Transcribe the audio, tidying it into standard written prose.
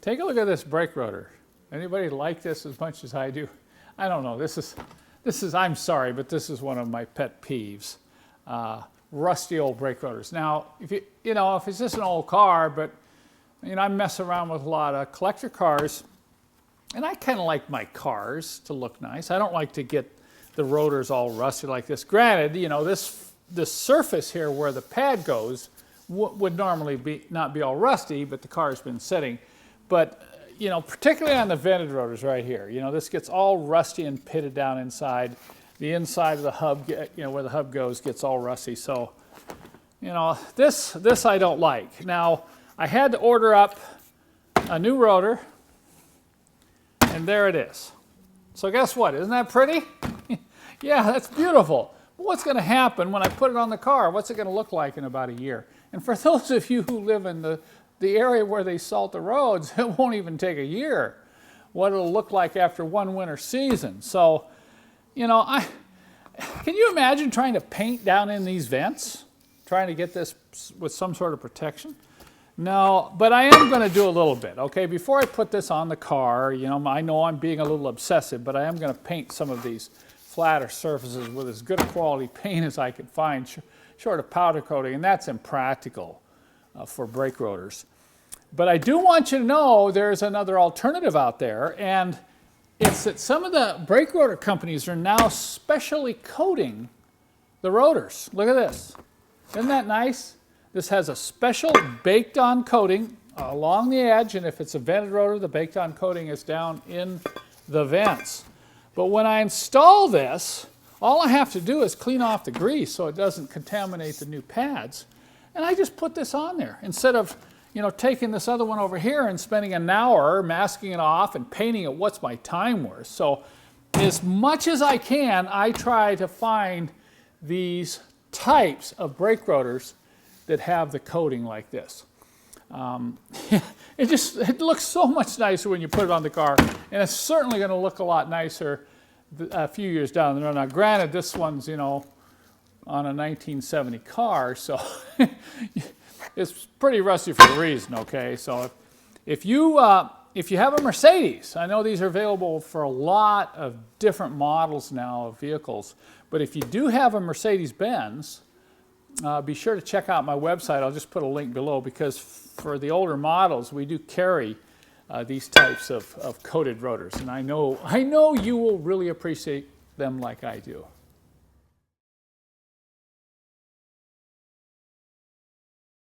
Take a look at this brake rotor. Anybody like this as much as I do? I don't know. This is. I'm sorry, but this is one of my pet peeves. Rusty old brake rotors. Now, if if it's just an old car, but I mess around with a lot of collector cars, and I kind of like my cars to look nice. I don't like to get the rotors all rusty like this. Granted, this surface here where the pad goes would normally not be all rusty, but the car's been sitting. But particularly on the vented rotors right here, this gets all rusty and pitted down inside. The inside of the hub, where the hub goes, gets all rusty. So, this I don't like. Now, I had to order up a new rotor, and there it is. So guess what? Isn't that pretty? Yeah, that's beautiful. But what's going to happen when I put it on the car? What's it going to look like in about a year? And for those of you who live in the area where they salt the roads, it won't even take a year what it'll look like after one winter season. So, can you imagine trying to paint down in these vents? Trying to get this with some sort of protection? No, but I am going to do a little bit, okay? Before I put this on the car, I know I'm being a little obsessive, but I am going to paint some of these flatter surfaces with as good a quality paint as I could find, short of powder coating, and that's impractical for brake rotors. But I do want you to know there's another alternative out there, and it's that some of the brake rotor companies are now specially coating the rotors. Look at this. Isn't that nice? This has a special baked-on coating along the edge, and if it's a vented rotor, the baked-on coating is down in the vents. But when I install this, all I have to do is clean off the grease so it doesn't contaminate the new pads, and I just put this on there instead of taking this other one over here and spending an hour masking it off and painting it. What's my time worth? So as much as I can, I try to find these types of brake rotors that have the coating like this. It looks so much nicer when you put it on the car, and it's certainly going to look a lot nicer a few years down the road. Now, granted, this one's on a 1970 car, so it's pretty rusty for a reason. Okay, so if you have a Mercedes, I know these are available for a lot of different models now of vehicles, but if you do have a Mercedes-Benz, be sure to check out my website. I'll just put a link below, because for the older models, we do carry these types of coated rotors, and I know you will really appreciate them like I do.